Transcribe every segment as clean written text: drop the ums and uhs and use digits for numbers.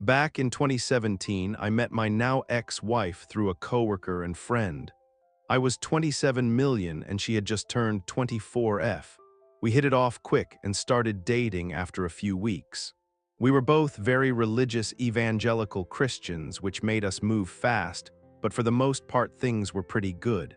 Back in 2017, I met my now ex-wife through a coworker and friend. I was 27 million and she had just turned 24F. We hit it off quick and started dating after a few weeks. We were both very religious evangelical Christians, which made us move fast, but for the most part things were pretty good.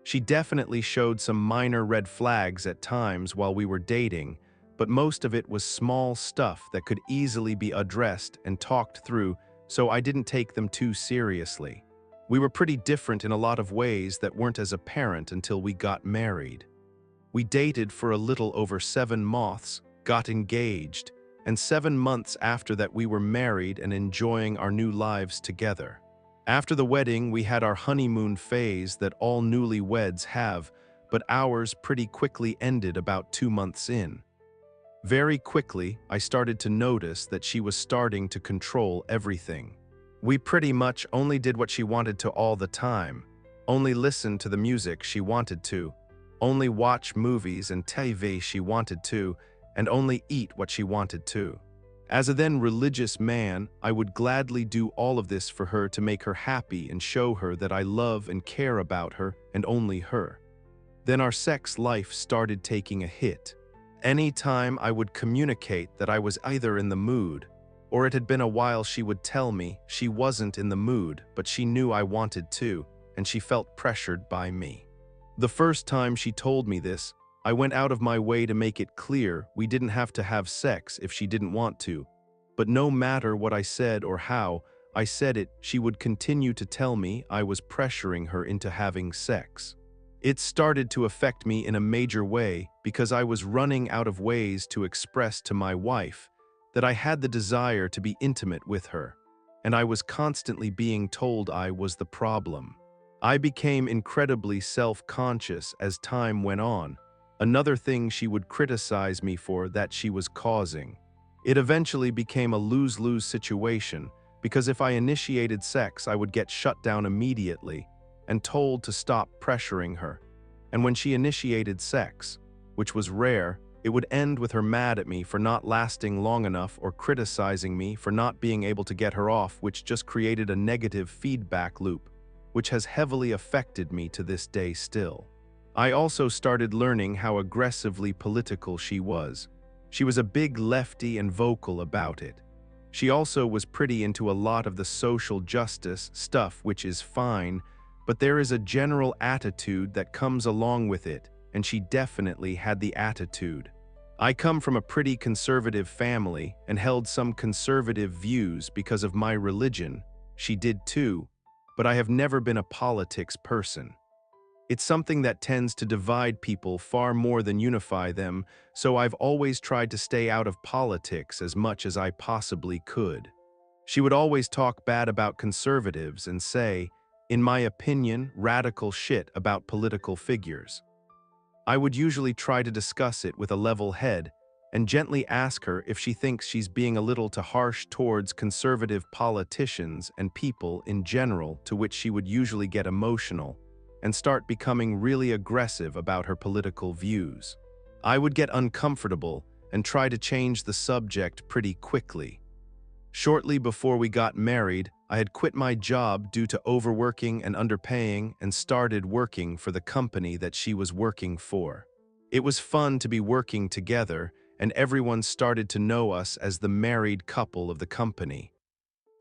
She definitely showed some minor red flags at times while we were dating, but most of it was small stuff that could easily be addressed and talked through, so I didn't take them too seriously. We were pretty different in a lot of ways that weren't as apparent until we got married. We dated for a little over 7 months, got engaged, and 7 months after that we were married and enjoying our new lives together. After the wedding, we had our honeymoon phase that all newlyweds have, but ours pretty quickly ended about 2 months in. Very quickly, I started to notice that she was starting to control everything. We pretty much only did what she wanted to all the time, only listened to the music she wanted to, only watch movies and TV she wanted to, and only eat what she wanted to. As a then religious man, I would gladly do all of this for her to make her happy and show her that I love and care about her and only her. Then our sex life started taking a hit. Any time I would communicate that I was either in the mood, or it had been a while, she would tell me she wasn't in the mood, but she knew I wanted to, and she felt pressured by me. The first time she told me this, I went out of my way to make it clear we didn't have to have sex if she didn't want to, but no matter what I said or how I said it, she would continue to tell me I was pressuring her into having sex. It started to affect me in a major way because I was running out of ways to express to my wife that I had the desire to be intimate with her, and I was constantly being told I was the problem. I became incredibly self-conscious as time went on, another thing she would criticize me for that she was causing. It eventually became a lose-lose situation because if I initiated sex, I would get shut down immediately and told to stop pressuring her. And when she initiated sex, which was rare, it would end with her mad at me for not lasting long enough or criticizing me for not being able to get her off, which just created a negative feedback loop, which has heavily affected me to this day still. I also started learning how aggressively political she was. She was a big lefty and vocal about it. She also was pretty into a lot of the social justice stuff, which is fine, but there is a general attitude that comes along with it, and she definitely had the attitude. I come from a pretty conservative family and held some conservative views because of my religion. She did too, but I have never been a politics person. It's something that tends to divide people far more than unify them, so I've always tried to stay out of politics as much as I possibly could. She would always talk bad about conservatives and say, in my opinion, radical shit about political figures. I would usually try to discuss it with a level head and gently ask her if she thinks she's being a little too harsh towards conservative politicians and people in general, to which she would usually get emotional and start becoming really aggressive about her political views. I would get uncomfortable and try to change the subject pretty quickly. Shortly before we got married, I had quit my job due to overworking and underpaying and started working for the company that she was working for. It was fun to be working together, and everyone started to know us as the married couple of the company.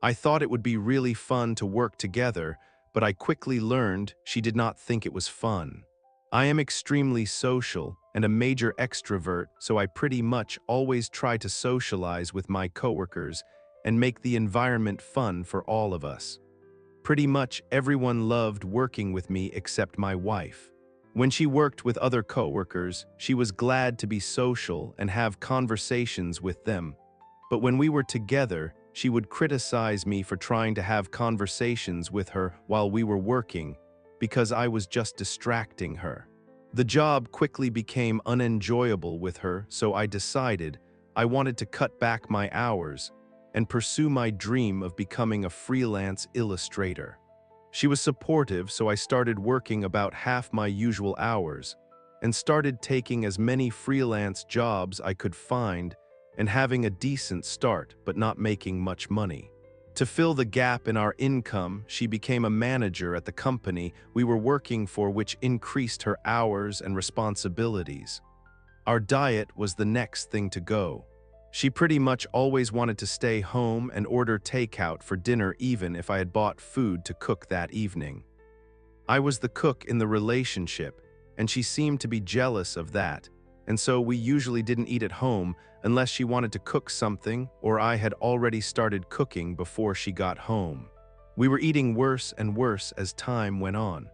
I thought it would be really fun to work together, but I quickly learned she did not think it was fun. I am extremely social and a major extrovert, so I pretty much always try to socialize with my coworkers and make the environment fun for all of us. Pretty much everyone loved working with me except my wife. When she worked with other coworkers, she was glad to be social and have conversations with them. But when we were together, she would criticize me for trying to have conversations with her while we were working because I was just distracting her. The job quickly became unenjoyable with her, so I decided I wanted to cut back my hours and pursue my dream of becoming a freelance illustrator. She was supportive, so I started working about half my usual hours and started taking as many freelance jobs I could find and having a decent start but not making much money. To fill the gap in our income, she became a manager at the company we were working for, which increased her hours and responsibilities. Our diet was the next thing to go. She pretty much always wanted to stay home and order takeout for dinner even if I had bought food to cook that evening. I was the cook in the relationship, and she seemed to be jealous of that, and so we usually didn't eat at home unless she wanted to cook something or I had already started cooking before she got home. We were eating worse and worse as time went on.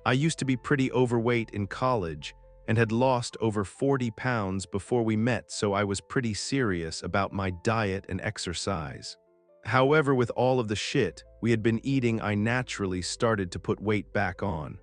I used to be pretty overweight in college and had lost over 40 pounds before we met, so I was pretty serious about my diet and exercise. However, with all of the shit we had been eating, I naturally started to put weight back on.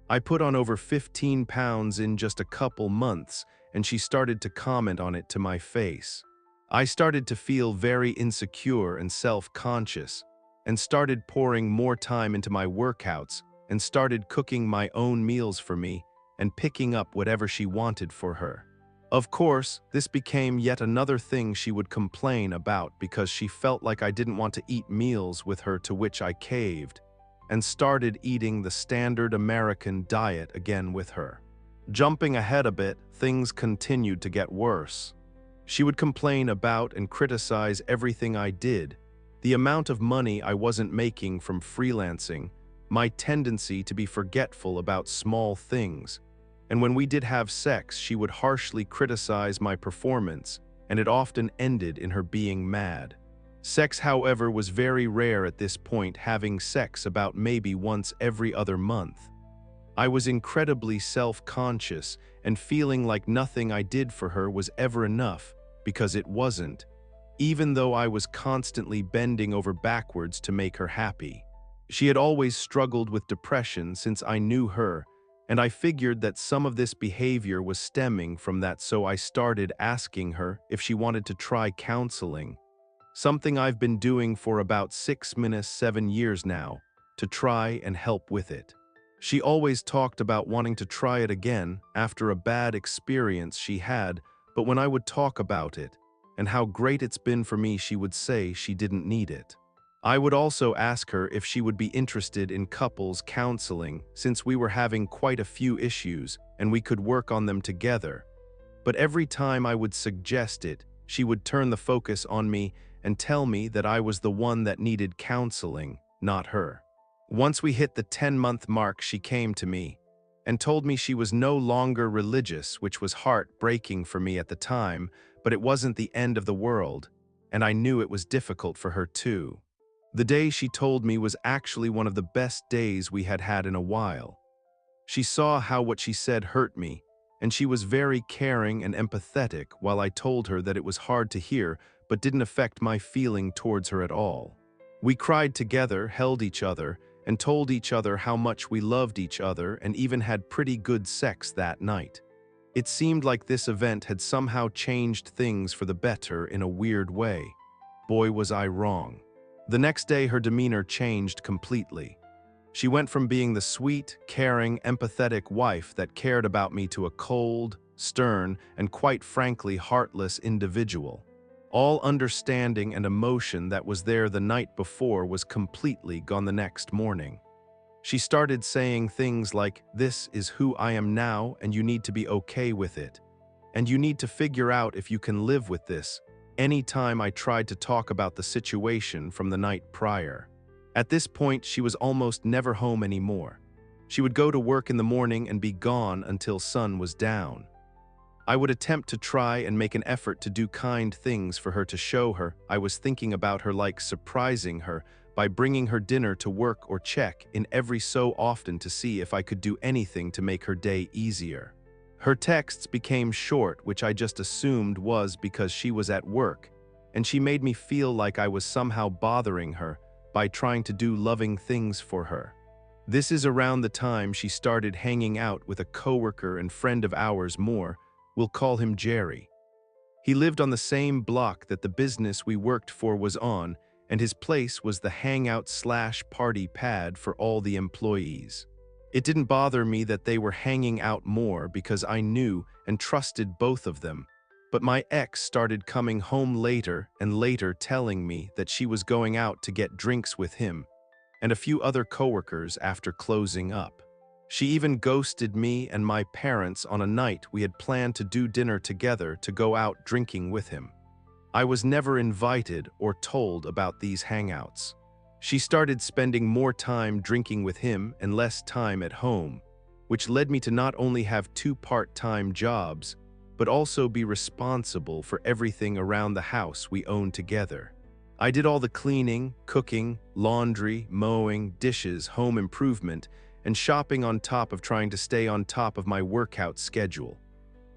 I put on over 15 pounds in just a couple months, and she started to comment on it to my face. I started to feel very insecure and self-conscious, and started pouring more time into my workouts, and started cooking my own meals for me, and picking up whatever she wanted for her. Of course, this became yet another thing she would complain about because she felt like I didn't want to eat meals with her, to which I caved, and started eating the standard American diet again with her. Jumping ahead a bit, things continued to get worse. She would complain about and criticize everything I did, the amount of money I wasn't making from freelancing, my tendency to be forgetful about small things, and when we did have sex, she would harshly criticize my performance, and it often ended in her being mad. Sex, however, was very rare at this point, having sex about maybe once every other month. I was incredibly self-conscious and feeling like nothing I did for her was ever enough, because it wasn't, even though I was constantly bending over backwards to make her happy. She had always struggled with depression since I knew her, and I figured that some of this behavior was stemming from that, so I started asking her if she wanted to try counseling, something I've been doing for about 7 years now, to try and help with it. She always talked about wanting to try it again after a bad experience she had, but when I would talk about it and how great it's been for me, she would say she didn't need it. I would also ask her if she would be interested in couples counseling, since we were having quite a few issues and we could work on them together. But every time I would suggest it, she would turn the focus on me and tell me that I was the one that needed counseling, not her. Once we hit the 10-month mark, she came to me and told me she was no longer religious, which was heartbreaking for me at the time, but it wasn't the end of the world, and I knew it was difficult for her too. The day she told me was actually one of the best days we had had in a while. She saw how what she said hurt me, and she was very caring and empathetic while I told her that it was hard to hear but didn't affect my feeling towards her at all. We cried together, held each other, and told each other how much we loved each other, and even had pretty good sex that night. It seemed like this event had somehow changed things for the better in a weird way. Boy, was I wrong. The next day, her demeanor changed completely. She went from being the sweet, caring, empathetic wife that cared about me to a cold, stern, and quite frankly heartless individual. All understanding and emotion that was there the night before was completely gone the next morning. She started saying things like, "This is who I am now, and you need to be okay with it. And you need to figure out if you can live with this," anytime I tried to talk about the situation from the night prior. At this point, she was almost never home anymore. She would go to work in the morning and be gone until sun was down. I would attempt to try and make an effort to do kind things for her to show her I was thinking about her, like surprising her by bringing her dinner to work or check in every so often to see if I could do anything to make her day easier. Her texts became short, which I just assumed was because she was at work, and she made me feel like I was somehow bothering her by trying to do loving things for her. This is around the time she started hanging out with a coworker and friend of ours more. We'll call him Jerry. He lived on the same block that the business we worked for was on, and his place was the hangout/party pad for all the employees. It didn't bother me that they were hanging out more because I knew and trusted both of them, But my ex started coming home later and later telling me that she was going out to get drinks with him and a few other coworkers after closing up. She even ghosted me and my parents on a night we had planned to do dinner together to go out drinking with him. I was never invited or told about these hangouts. She started spending more time drinking with him and less time at home, which led me to not only have 2 part-time jobs, but also be responsible for everything around the house we owned together. I did all the cleaning, cooking, laundry, mowing, dishes, home improvement, and shopping on top of trying to stay on top of my workout schedule.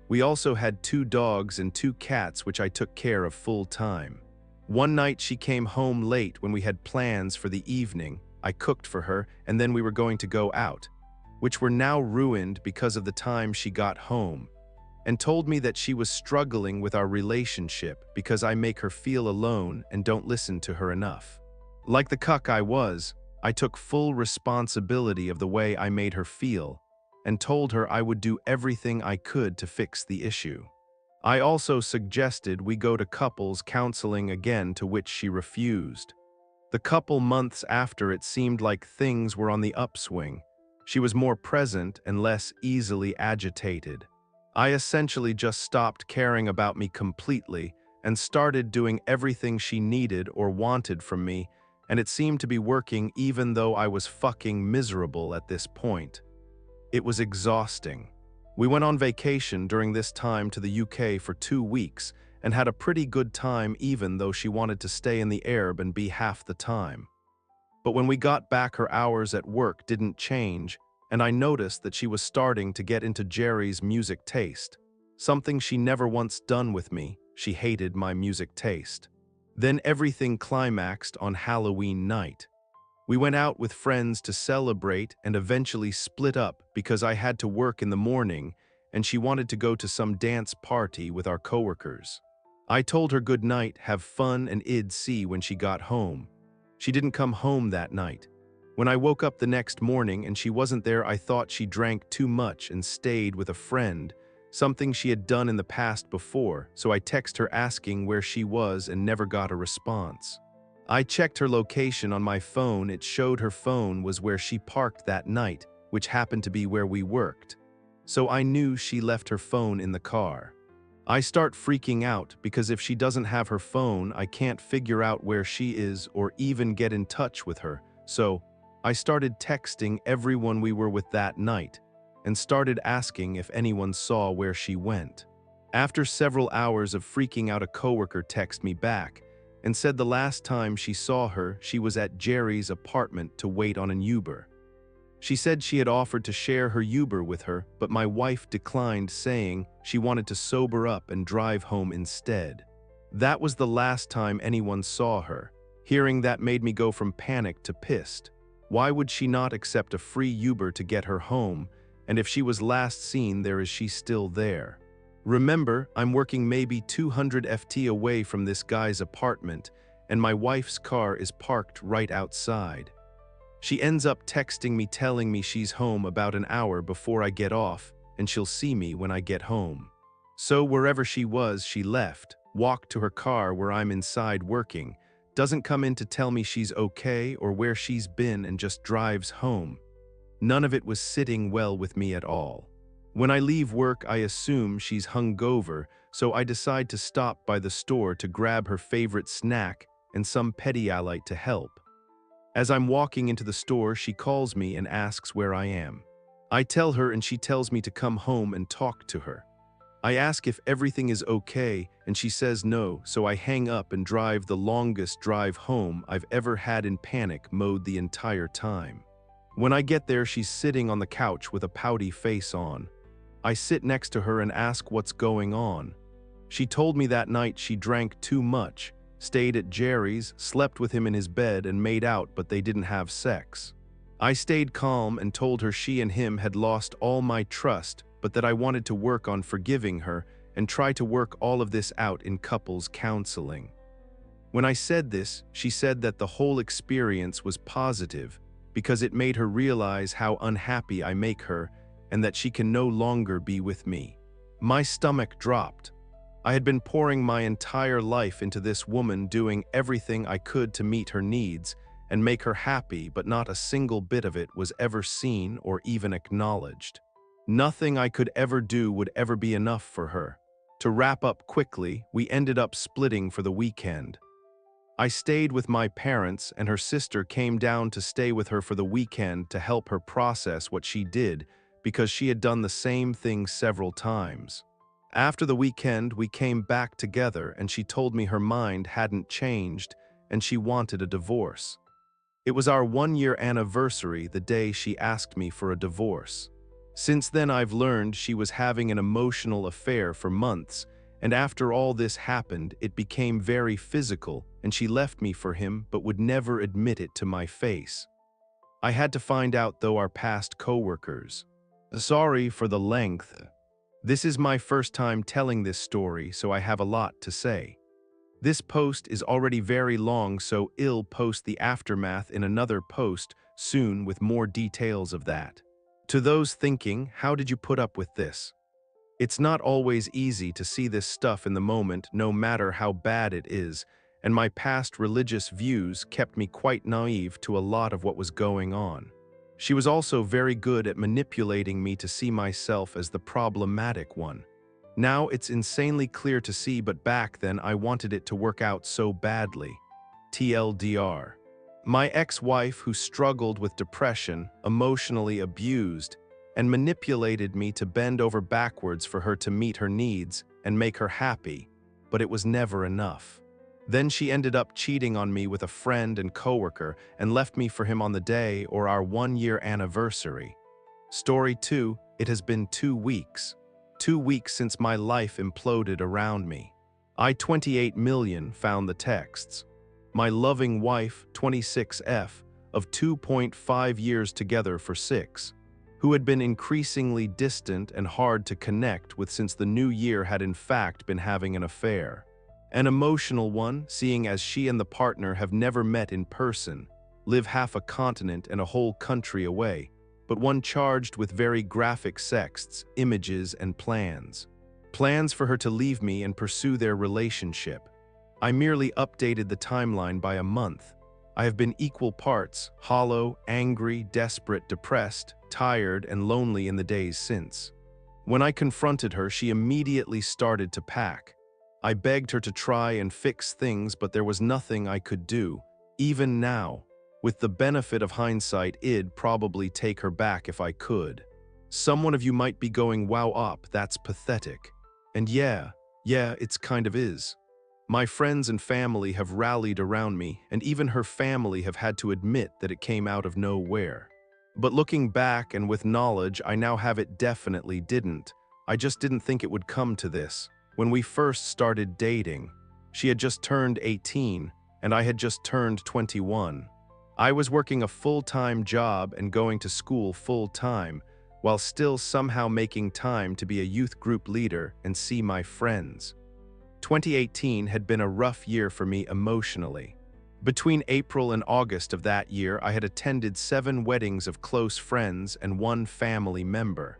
We also had 2 dogs and 2 cats which I took care of full time. One night she came home late when we had plans for the evening. I cooked for her and then we were going to go out, which were now ruined because of the time she got home, and told me that she was struggling with our relationship because I make her feel alone and don't listen to her enough. Like the cuck I was, I took full responsibility of the way I made her feel and told her I would do everything I could to fix the issue. I also suggested we go to couples counseling again, to which she refused. The couple months after, it seemed like things were on the upswing. She was more present and less easily agitated. I essentially just stopped caring about me completely and started doing everything she needed or wanted from me, and it seemed to be working even though I was fucking miserable at this point. It was exhausting. We went on vacation during this time to the UK for 2 weeks and had a pretty good time even though she wanted to stay in the Arab and be half the time. But when we got back, her hours at work didn't change, and I noticed that she was starting to get into Jerry's music taste, something she never once done with me. She hated my music taste. Then everything climaxed on Halloween night. We went out with friends to celebrate and eventually split up because I had to work in the morning and she wanted to go to some dance party with our coworkers. I told her good night, have fun, and I'd see when she got home. She didn't come home that night. When I woke up the next morning and she wasn't there, I thought she drank too much and stayed with a friend, something she had done in the past before, so I texted her asking where she was and never got a response. I checked her location on my phone. It showed her phone was where she parked that night, which happened to be where we worked. So I knew she left her phone in the car. I start freaking out because if she doesn't have her phone, I can't figure out where she is or even get in touch with her. So I started texting everyone we were with that night and started asking if anyone saw where she went. After several hours of freaking out, a coworker texted me back and said the last time she saw her, she was at Jerry's apartment to wait on an Uber. She said she had offered to share her Uber with her, but my wife declined, saying she wanted to sober up and drive home instead. That was the last time anyone saw her. Hearing that made me go from panic to pissed. Why would she not accept a free Uber to get her home? And if she was last seen there, is she still there? Remember, I'm working maybe 200 FT away from this guy's apartment, and my wife's car is parked right outside. She ends up texting me telling me she's home about an hour before I get off, and she'll see me when I get home. So wherever she was, she left, walked to her car where I'm inside working, doesn't come in to tell me she's okay or where she's been, and just drives home. None of it was sitting well with me at all. When I leave work, I assume she's hungover, so I decide to stop by the store to grab her favorite snack and some Pedialyte to help. As I'm walking into the store, she calls me and asks where I am. I tell her and she tells me to come home and talk to her. I ask if everything is okay and she says no, so I hang up and drive the longest drive home I've ever had in panic mode the entire time. When I get there, she's sitting on the couch with a pouty face on. I sit next to her and ask what's going on. She told me that night she drank too much, stayed at Jerry's, slept with him in his bed and made out, but they didn't have sex. I stayed calm and told her she and him had lost all my trust, but that I wanted to work on forgiving her and try to work all of this out in couples counseling. When I said this, she said that the whole experience was positive because it made her realize how unhappy I make her and that she can no longer be with me. My stomach dropped. I had been pouring my entire life into this woman, doing everything I could to meet her needs and make her happy, but not a single bit of it was ever seen or even acknowledged. Nothing I could ever do would ever be enough for her. To wrap up quickly, we ended up splitting for the weekend. I stayed with my parents, and her sister came down to stay with her for the weekend to help her process what she did, because she had done the same thing several times. After the weekend, we came back together, and she told me her mind hadn't changed and she wanted a divorce. It was our 1-year anniversary the day she asked me for a divorce. Since then, I've learned she was having an emotional affair for months, and after all this happened, it became very physical, and she left me for him but would never admit it to my face. I had to find out, though, our past coworkers. Sorry for the length. This is my first time telling this story, so I have a lot to say. This post is already very long, so I'll post the aftermath in another post soon with more details of that. To those thinking, how did you put up with this? It's not always easy to see this stuff in the moment, no matter how bad it is, and my past religious views kept me quite naive to a lot of what was going on. She was also very good at manipulating me to see myself as the problematic one. Now it's insanely clear to see, but back then I wanted it to work out so badly. TLDR. My ex-wife, who struggled with depression, emotionally abused, and manipulated me to bend over backwards for her to meet her needs and make her happy, but it was never enough. Then she ended up cheating on me with a friend and coworker and left me for him on the day or our 1-year anniversary. Story 2, it has been 2 weeks. 2 weeks since my life imploded around me. I, 28 million, found the texts. My loving wife, 26F, of 2.5 years together for 6, who had been increasingly distant and hard to connect with since the new year, had in fact been having an affair. An emotional one, seeing as she and the partner have never met in person, live half a continent and a whole country away, but one charged with very graphic sexts, images, and plans. Plans for her to leave me and pursue their relationship. I merely updated the timeline by a month. I have been equal parts hollow, angry, desperate, depressed, tired, and lonely in the days since. When I confronted her, she immediately started to pack. I begged her to try and fix things, but there was nothing I could do. Even now, with the benefit of hindsight, I'd probably take her back if I could. Some of you might be going, wow, op, that's pathetic. And yeah, it's kind of is. My friends and family have rallied around me, and even her family have had to admit that it came out of nowhere. But looking back and with knowledge, I now have, it definitely didn't. I just didn't think it would come to this. When we first started dating, she had just turned 18, and I had just turned 21. I was working a full-time job and going to school full-time, while still somehow making time to be a youth group leader and see my friends. 2018 had been a rough year for me emotionally. Between April and August of that year, I had attended 7 weddings of close friends and 1 family member.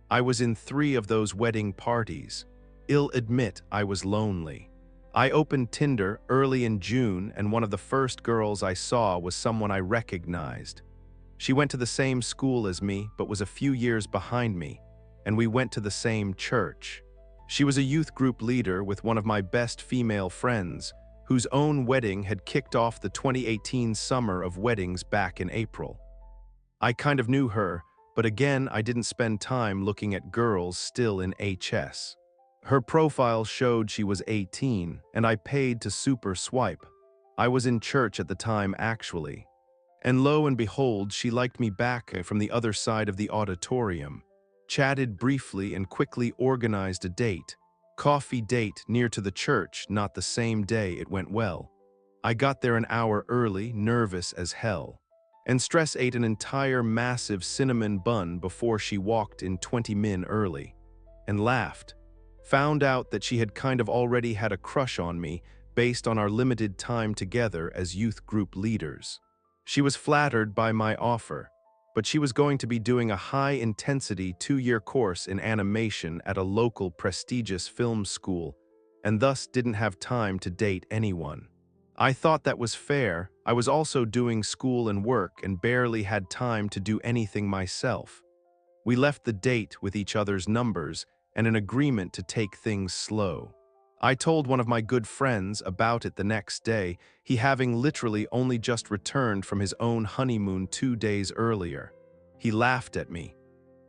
I was in 3 of those wedding parties. I'll admit I was lonely. I opened Tinder early in June, and one of the first girls I saw was someone I recognized. She went to the same school as me, but was a few years behind me, and we went to the same church. She was a youth group leader with one of my best female friends, whose own wedding had kicked off the 2018 summer of weddings back in April. I kind of knew her, but again, I didn't spend time looking at girls still in HS. Her profile showed she was 18, and I paid to super swipe. I was in church at the time, actually. And lo and behold, she liked me back from the other side of the auditorium, chatted briefly, and quickly organized a date. Coffee date near to the church, not the same day. It went well. I got there an hour early, nervous as hell. And stress ate an entire massive cinnamon bun before she walked in 20 min early. And laughed. Found out that she had kind of already had a crush on me based on our limited time together as youth group leaders. She was flattered by my offer, but she was going to be doing a high-intensity 2-year course in animation at a local prestigious film school, and thus didn't have time to date anyone. I thought that was fair. I was also doing school and work and barely had time to do anything myself. We left the date with each other's numbers and an agreement to take things slow. I told one of my good friends about it the next day, he having literally only just returned from his own honeymoon 2 days earlier. He laughed at me.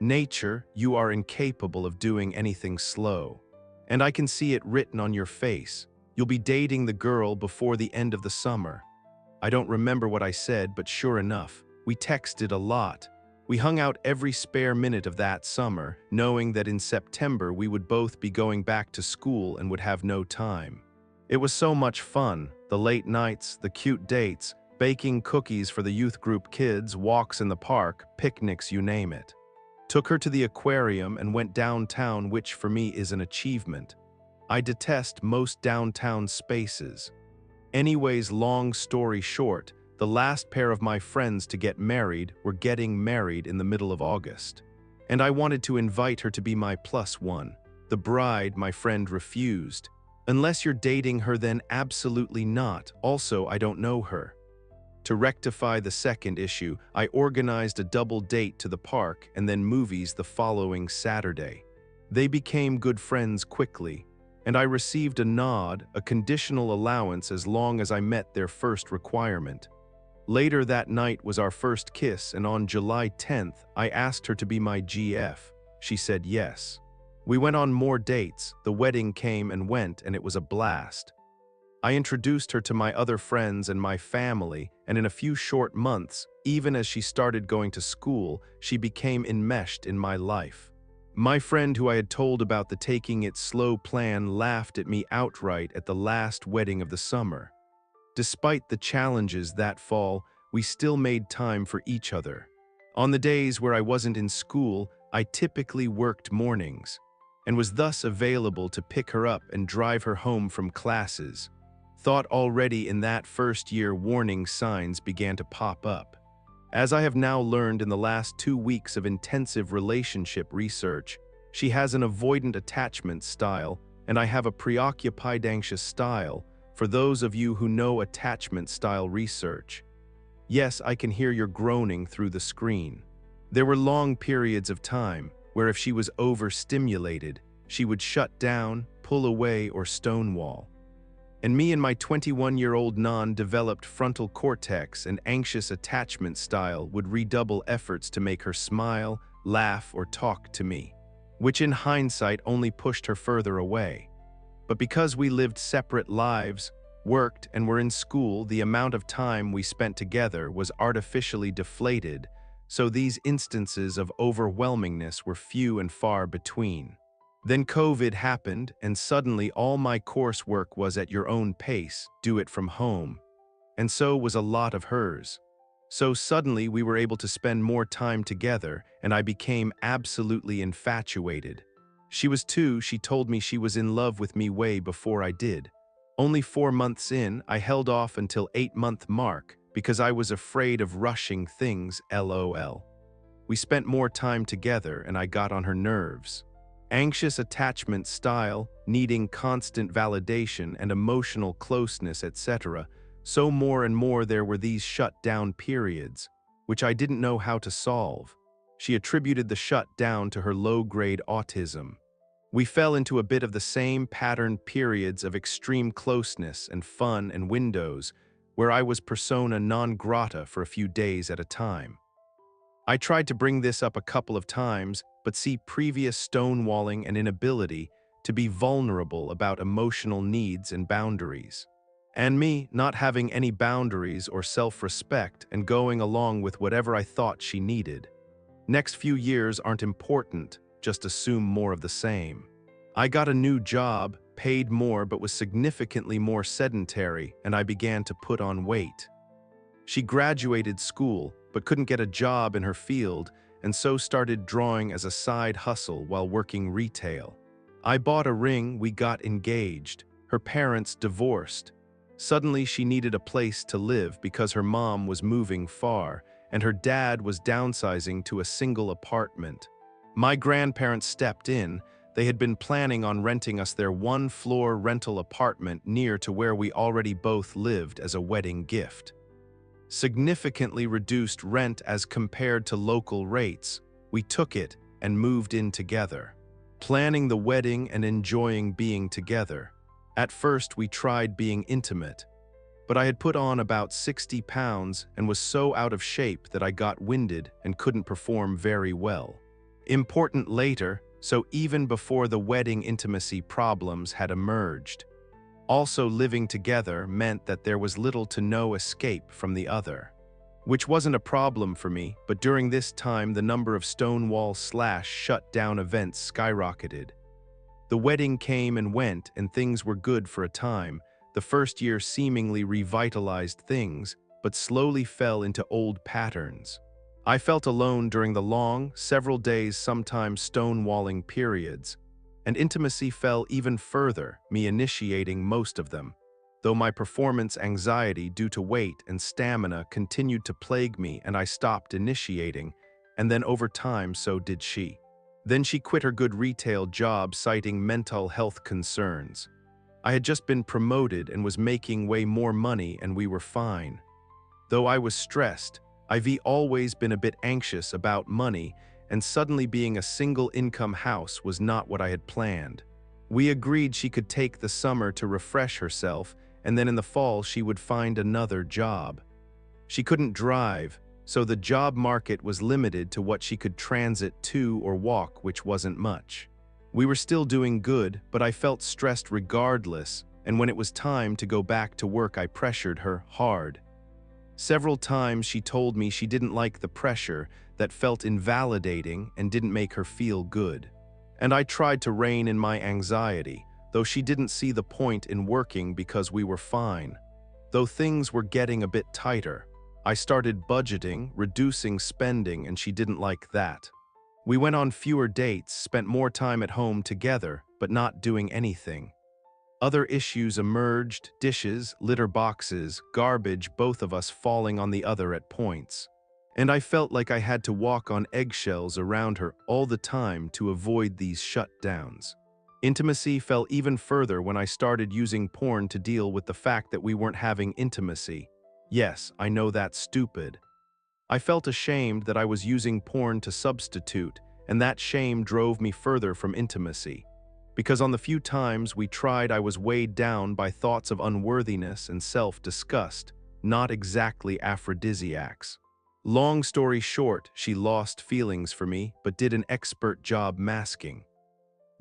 "Nature, you are incapable of doing anything slow. And I can see it written on your face. You'll be dating the girl before the end of the summer." I don't remember what I said, but sure enough, we texted a lot. We hung out every spare minute of that summer, knowing that in September we would both be going back to school and would have no time. It was so much fun, the late nights, the cute dates, baking cookies for the youth group kids, walks in the park, picnics, you name it. Took her to the aquarium and went downtown, which for me is an achievement. I detest most downtown spaces. Anyways, long story short, the last pair of my friends to get married were getting married in the middle of August. And I wanted to invite her to be my +1. The bride, my friend, refused. "Unless you're dating her, then absolutely not. Also, I don't know her." To rectify the second issue, I organized a double date to the park and then movies the following Saturday. They became good friends quickly, and I received a nod, a conditional allowance as long as I met their first requirement. Later that night was our first kiss, and on July 10th, I asked her to be my GF. She said yes. We went on more dates, the wedding came and went, and it was a blast. I introduced her to my other friends and my family, and in a few short months, even as she started going to school, she became enmeshed in my life. My friend who I had told about the taking it slow plan laughed at me outright at the last wedding of the summer. Despite the challenges that fall, we still made time for each other. On the days where I wasn't in school, I typically worked mornings, and was thus available to pick her up and drive her home from classes. Thought already in that first year warning signs began to pop up. As I have now learned in the last 2 weeks of intensive relationship research, she has an avoidant attachment style, and I have a preoccupied anxious style, for those of you who know attachment style research. Yes, I can hear your groaning through the screen. There were long periods of time where if she was overstimulated, she would shut down, pull away, or stonewall. And me and my 21-year-old non-developed frontal cortex and anxious attachment style would redouble efforts to make her smile, laugh, or talk to me, which in hindsight only pushed her further away. But because we lived separate lives, worked, and were in school, the amount of time we spent together was artificially deflated, so these instances of overwhelmingness were few and far between. Then COVID happened, and suddenly all my coursework was at your own pace, do it from home. And so was a lot of hers. So suddenly we were able to spend more time together, and I became absolutely infatuated. She was too. She told me she was in love with me way before I did. Only 4 months in, I held off until 8-month mark because I was afraid of rushing things, lol. We spent more time together and I got on her nerves. Anxious attachment style, needing constant validation and emotional closeness, etc. So more and more there were these shut-down periods, which I didn't know how to solve. She attributed the shutdown to her low-grade autism. We fell into a bit of the same patterned periods of extreme closeness and fun and windows, where I was persona non grata for a few days at a time. I tried to bring this up a couple of times, but see previous stonewalling and inability to be vulnerable about emotional needs and boundaries. And me not having any boundaries or self-respect and going along with whatever I thought she needed. Next few years aren't important, just assume more of the same. I got a new job, paid more but was significantly more sedentary, and I began to put on weight. She graduated school but couldn't get a job in her field, and so started drawing as a side hustle while working retail. I bought a ring, we got engaged. Her parents divorced. Suddenly she needed a place to live because her mom was moving far, and her dad was downsizing to a single apartment. My grandparents stepped in. They had been planning on renting us their one-floor rental apartment near to where we already both lived as a wedding gift. Significantly reduced rent as compared to local rates, we took it and moved in together, planning the wedding and enjoying being together. At first, we tried being intimate, but I had put on about 60 pounds and was so out of shape that I got winded and couldn't perform very well. Important later, so even before the wedding intimacy problems had emerged. Also, living together meant that there was little to no escape from the other. Which wasn't a problem for me, but during this time the number of Stonewall/shut-down events skyrocketed. The wedding came and went and things were good for a time. The first year seemingly revitalized things, but slowly fell into old patterns. I felt alone during the long, several days, sometimes stonewalling periods, and intimacy fell even further, me initiating most of them, though my performance anxiety due to weight and stamina continued to plague me and I stopped initiating, and then over time so did she. Then she quit her good retail job citing mental health concerns. I had just been promoted and was making way more money and we were fine. Though I was stressed, I've always been a bit anxious about money, and suddenly being a single-income house was not what I had planned. We agreed she could take the summer to refresh herself, and then in the fall she would find another job. She couldn't drive, so the job market was limited to what she could transit to or walk, which wasn't much. We were still doing good, but I felt stressed regardless, and when it was time to go back to work I pressured her hard. Several times she told me she didn't like the pressure, that felt invalidating and didn't make her feel good. And I tried to rein in my anxiety, though she didn't see the point in working because we were fine. Though things were getting a bit tighter, I started budgeting, reducing spending, and she didn't like that. We went on fewer dates, spent more time at home together, but not doing anything. Other issues emerged: dishes, litter boxes, garbage, both of us falling on the other at points. And I felt like I had to walk on eggshells around her all the time to avoid these shutdowns. Intimacy fell even further when I started using porn to deal with the fact that we weren't having intimacy. Yes, I know that's stupid. I felt ashamed that I was using porn to substitute, and that shame drove me further from intimacy. Because on the few times we tried, I was weighed down by thoughts of unworthiness and self-disgust, not exactly aphrodisiacs. Long story short, she lost feelings for me, but did an expert job masking.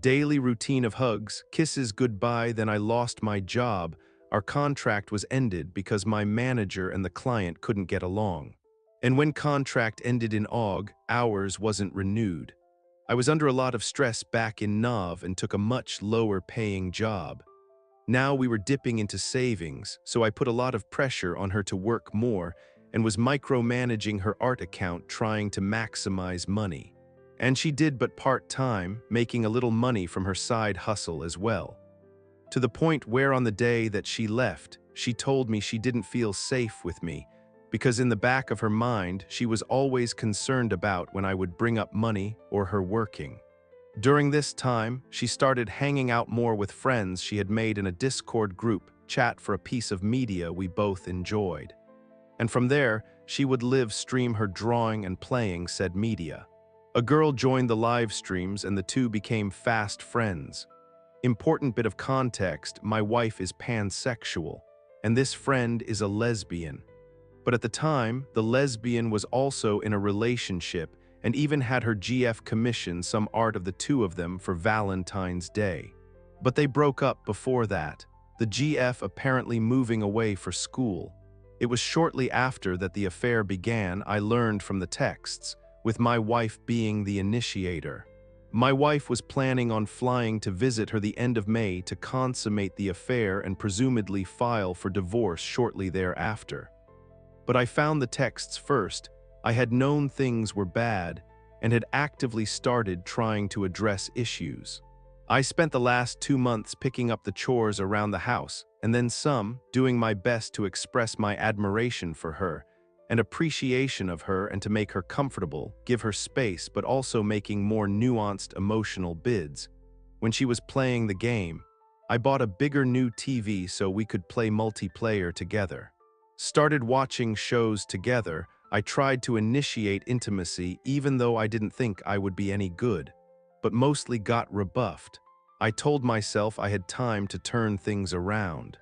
Daily routine of hugs, kisses, goodbye, then I lost my job. Our contract was ended because my manager and the client couldn't get along. And when contract ended in Aug, ours wasn't renewed. I was under a lot of stress back in Nav and took a much lower paying job. Now we were dipping into savings, so I put a lot of pressure on her to work more and was micromanaging her art account trying to maximize money. And she did, but part-time, making a little money from her side hustle as well. To the point where on the day that she left, she told me she didn't feel safe with me, because in the back of her mind, she was always concerned about when I would bring up money or her working. During this time, she started hanging out more with friends she had made in a Discord group chat for a piece of media we both enjoyed. And from there, she would live stream her drawing and playing said media. A girl joined the live streams and the two became fast friends. Important bit of context, my wife is pansexual, and this friend is a lesbian. But at the time, the lesbian was also in a relationship and even had her GF commission some art of the two of them for Valentine's Day. But they broke up before that, the GF apparently moving away for school. It was shortly after that the affair began, I learned from the texts, with my wife being the initiator. My wife was planning on flying to visit her the end of May to consummate the affair and presumably file for divorce shortly thereafter. But I found the texts first. I had known things were bad and had actively started trying to address issues. I spent the last 2 months picking up the chores around the house, and then some, doing my best to express my admiration for her and appreciation of her and to make her comfortable, give her space, but also making more nuanced emotional bids. When she was playing the game, I bought a bigger new TV so we could play multiplayer together. Started watching shows together. I tried to initiate intimacy even though I didn't think I would be any good, but mostly got rebuffed. I told myself I had time to turn things around.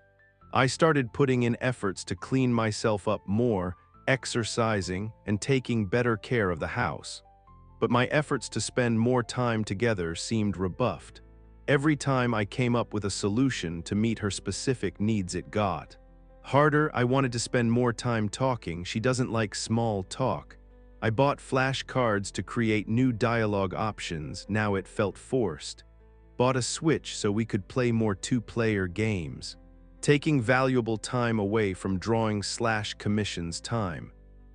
I started putting in efforts to clean myself up more, exercising, and taking better care of the house. But my efforts to spend more time together seemed rebuffed. Every time I came up with a solution to meet her specific needs, it got harder. I wanted to spend more time talking. She doesn't like small talk. I bought flashcards to create new dialogue options. Now it felt forced. Bought a Switch so we could play more two-player games. Taking valuable time away from drawing/commissions time.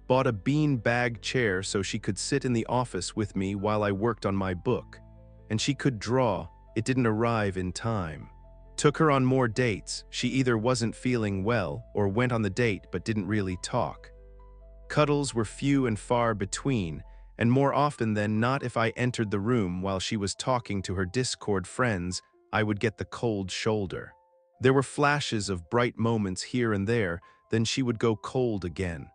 Bought a bean bag chair so she could sit in the office with me while I worked on my book. And she could draw. It didn't arrive in time. Took her on more dates. She either wasn't feeling well or went on the date but didn't really talk. Cuddles were few and far between, and more often than not, if I entered the room while she was talking to her Discord friends, I would get the cold shoulder. There were flashes of bright moments here and there, then she would go cold again.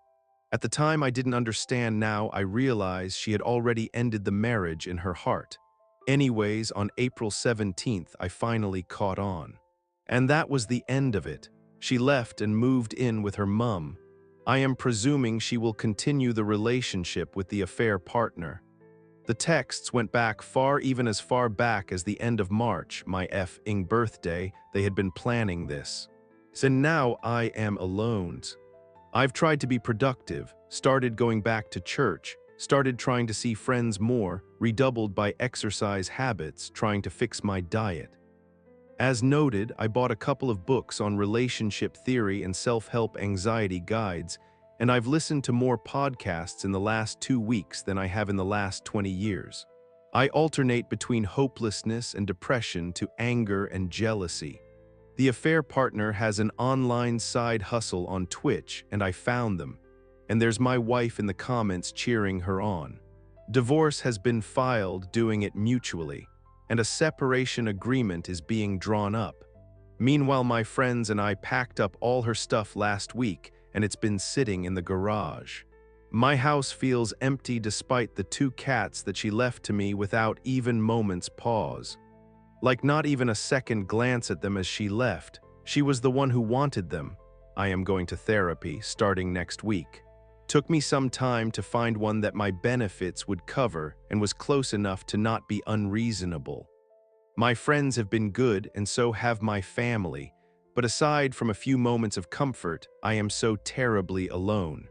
At the time I didn't understand. Now I realize she had already ended the marriage in her heart. Anyways, on April 17th, I finally caught on. And that was the end of it. She left and moved in with her mum. I am presuming she will continue the relationship with the affair partner. The texts went back far, even as far back as the end of March, my effing birthday. They had been planning this. So now I am alone. I've tried to be productive, started going back to church, started trying to see friends more, redoubled by exercise habits, trying to fix my diet. As noted, I bought a couple of books on relationship theory and self-help anxiety guides, and I've listened to more podcasts in the last 2 weeks than I have in the last 20 years. I alternate between hopelessness and depression to anger and jealousy. The affair partner has an online side hustle on Twitch, and I found them. And there's my wife in the comments cheering her on. Divorce has been filed, doing it mutually, and a separation agreement is being drawn up. Meanwhile, my friends and I packed up all her stuff last week, and it's been sitting in the garage. My house feels empty despite the 2 cats that she left to me without even moment's pause. Like not even a second glance at them as she left. She was the one who wanted them. I am going to therapy starting next week. Took me some time to find one that my benefits would cover and was close enough to not be unreasonable. My friends have been good, and so have my family, but aside from a few moments of comfort, I am so terribly alone.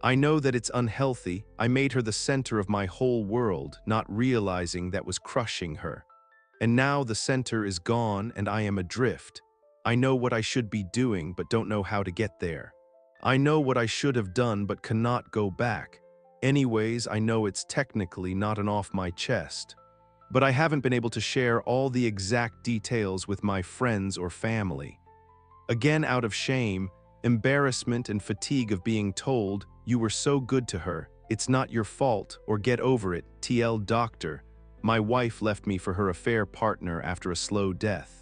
I know that it's unhealthy. I made her the center of my whole world, not realizing that was crushing her. And now the center is gone and I am adrift. I know what I should be doing but don't know how to get there. I know what I should have done but cannot go back. Anyways, I know it's technically not an off my chest. But I haven't been able to share all the exact details with my friends or family. Again, out of shame, embarrassment, and fatigue of being told, "You were so good to her, it's not your fault," or "Get over it, TL doctor." My wife left me for her affair partner after a slow death.